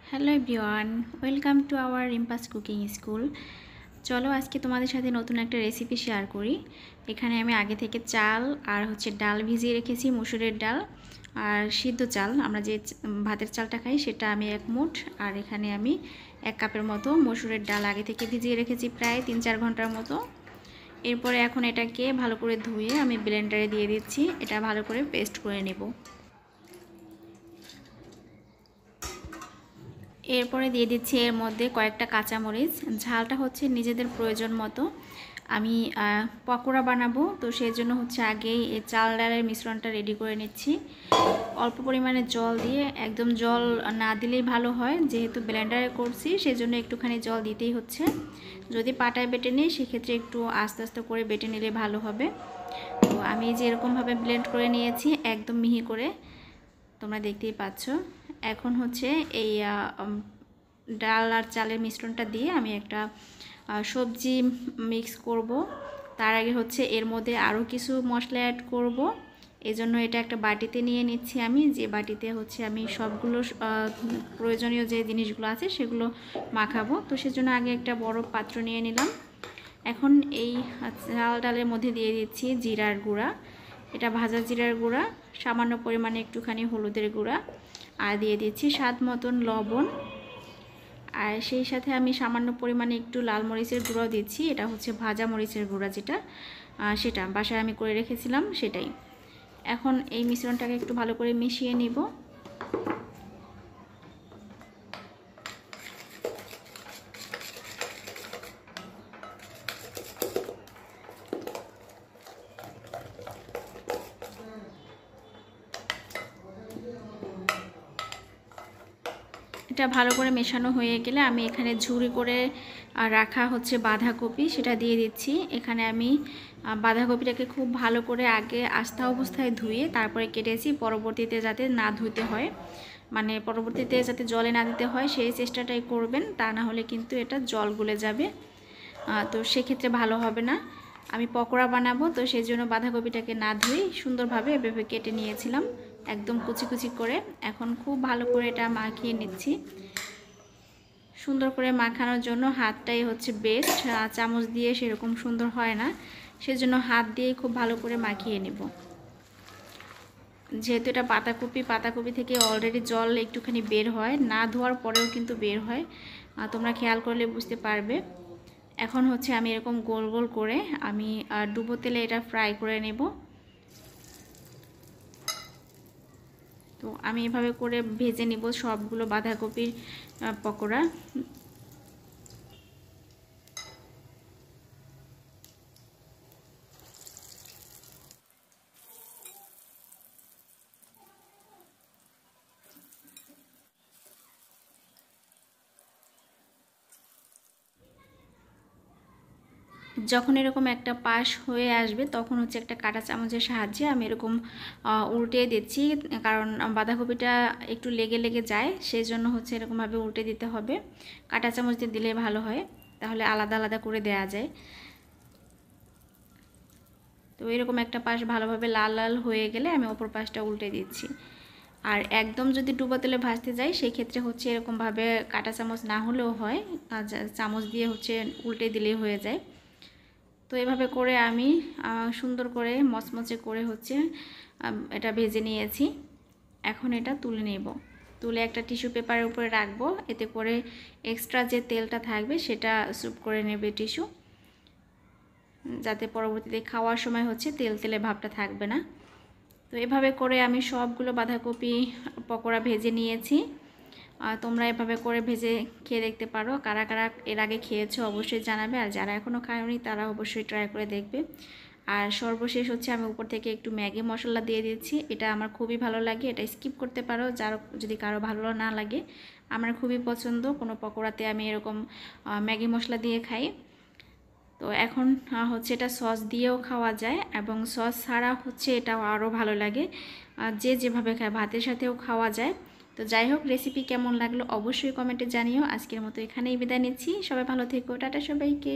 Hello everyone, welcome to our রিম্পাস cooking school. চলো আজকে তোমাদের সাথে নতুন একটা রেসিপি শেয়ার করি। এখানে আমি আগে থেকে চাল আর ডাল ভিজিয়ে রেখেছি, মসুরের ডাল আর সিদ্ধ চাল, আমরা যে ভাতের চালটা খাই সেটা আমি 1 মুঠ। আর এখানে আমি 1 কাপের মতো মসুরের ডাল আগে থেকে ভিজিয়ে রেখেছি প্রায় 3-4 ঘন্টার মতো। এরপরে এখন এটাকে ভালো করে ধুয়ে আমি ব্লেন্ডারে দিয়ে দিচ্ছি, এটা ভালো করে পেস্ট করে নেব। এরপরে দিয়ে দিচ্ছি এর মধ্যে কয়েকটা কাঁচামরিচ, ঝালটা হচ্ছে নিজেদের প্রয়োজন মতো। আমি পকোড়া বানাবো, তো সেই জন্য আগেই এই চাল ডালের মিশ্রণটা রেডি করে নিচ্ছি। অল্প পরিমাণে জল দিয়ে, একদম জল না দিলেই ভালো হয়, যেহেতু ব্লেন্ডারে করছি সেজন্য একটুখানি জল দিতেই হচ্ছে। যদি পাটায় বেটে নিই সেক্ষেত্রে একটু আস্তে আস্তে করে বেটে নিলে ভালো হবে। তো আমি যে এরকমভাবে ব্লেন্ড করে নিয়েছি একদম মিহি করে, তোমরা দেখতেই পাচ্ছ। এখন এই ডাল আর চালের মিশ্রণটা দিয়ে আমি একটা সবজি মিক্স করব। তার আগে এর মধ্যে আরও কিছু মশলা অ্যাড করব। এজন্য এটা একটা বাটিতে নিয়ে নিচ্ছি আমি, যে বাটিতে আমি সবগুলো প্রয়োজনীয় যে জিনিসগুলো আছে সেগুলো মাখাবো। তো সেজন্য আগে একটা বড় পাত্র নিয়ে নিলাম। এখন এই চাল ডালের মধ্যে দিয়ে দিচ্ছি জিরার গুঁড়া, এটা ভাজা জিরার গুঁড়া, সামান্য পরিমাণে একটুখানি হলুদের গুঁড়া, আর দিয়ে দিচ্ছি স্বাদ মতন লবণ। আর সেই সাথে আমি সামান্য পরিমাণে একটু লাল মরিচের গুঁড়াও দিচ্ছি, এটা ভাজা মরিচের গুঁড়া, সেটা বাসায় আমি করে রেখেছিলাম সেটাই। এখন এই মিশ্রণটাকে একটু ভালো করে মিশিয়ে নিব। এটা ভালো করে মেশানো হয়ে গেলে আমি এখানে ঝুরি করে রাখা বাঁধাকপি, সেটা দিয়ে দিচ্ছি। এখানে আমি বাঁধাকপিটাকে খুব ভালো করে আগে আস্তা অবস্থায় ধুয়ে তারপরে কেটেছি, পরবর্তীতে যাতে না ধুতে হয়, মানে পরবর্তীতে যাতে জলে না দিতে হয় সেই চেষ্টাটাই করবেন, তা না হলে কিন্তু এটা জল গলে যাবে, তো সেক্ষেত্রে ভালো হবে না। আমি পকোড়া বানাবো, তো সেই জন্য বাঁধাকপিটাকে না ধুয়ে সুন্দরভাবে এভাবে কেটে নিয়েছিলাম, একদম কুচি কুচি করে। এখন খুব ভালো করে এটা মাখিয়ে নিচ্ছি। সুন্দর করে মাখানোর জন্য হাতটাই বেস্ট, চামচ দিয়ে সেরকম সুন্দর হয় না, সেজন্য হাত দিয়ে খুব ভালো করে মাখিয়ে নেব। যেহেতু এটা পাতাকপি থেকে অলরেডি জল একটুখানি বের হয়, না ধোয়ার পরেও কিন্তু বের হয়, তোমরা খেয়াল করলে বুঝতে পারবে। এখন আমি এরকম গোল গোল করে আমি ডুবো তেলে এটা ফ্রাই করে নেব। তো আমি এভাবে করে ভেজে নিব সবগুলো বাঁধাকপির পকোড়া। যখন এরকম একটা পাশ হয়ে আসবে তখন একটা কাঁটা চামচের সাহায্যে আমি এরকম উল্টে দিচ্ছি, কারণ বাঁধাকপিটা একটু লেগে লেগে যায়, সেই জন্য এরকমভাবে উল্টে দিতে হবে। কাঁটা চামচ দিয়ে দিলে ভালো হয়, তাহলে আলাদা আলাদা করে দেয়া যায়। তো এরকম একটা পাশ ভালোভাবে লাল লাল হয়ে গেলে আমি অপর পাশটা উল্টে দিচ্ছি। আর একদম যদি ডুবো তেলে ভাজতে যাই সেই ক্ষেত্রে এরকমভাবে কাঁটা চামচ না হলেও হয়, চামচ দিয়ে উল্টে দিলেই হয়ে যায়। তো এভাবে করে আমি সুন্দর করে মচমচে করে এটা ভেজে নিয়েছি। এখন এটা তুলে নেব, তুলে একটা টিস্যু পেপারের উপরে রাখবো, এতে করে এক্সট্রা যে তেলটা থাকবে সেটা স্যুপ করে নেবে টিস্যু, যাতে পরবর্তীতে খাওয়ার সময় তেল তেলে ভাবটা থাকবে না। তো এভাবে করে আমি সবগুলো বাঁধাকপি পকোড়া ভেজে নিয়েছি। তোমরা এভাবে করে ভেজে খেয়ে দেখতে পারো, কারা কারা এর আগে খেয়েছো অবশ্যই জানাবে, আর যারা এখনও খায়নি তারা অবশ্যই ট্রাই করে দেখবে। আর সর্বশেষ আমি উপর থেকে একটু ম্যাগি মশলা দিয়ে দিচ্ছি, এটা আমার খুবই ভালো লাগে, এটা স্কিপ করতে পারো যদি কারো ভালো না লাগে। আমার খুবই পছন্দ, কোনো পকোড়াতে আমি এরকম ম্যাগি মশলা দিয়ে খাই। তো এখন এটা সস দিয়েও খাওয়া যায়, এবং সস ছাড়া এটা আরও ভালো লাগে, যে যেভাবে খায়, ভাতের সাথেও খাওয়া যায়। তো যাই হোক, রেসিপি কেমন লাগলো অবশ্যই কমেন্টে জানিও। আজকের মতো এখানেই বিদায় নিচ্ছি, সবাই ভালো থেকো, টাটা সবাইকে।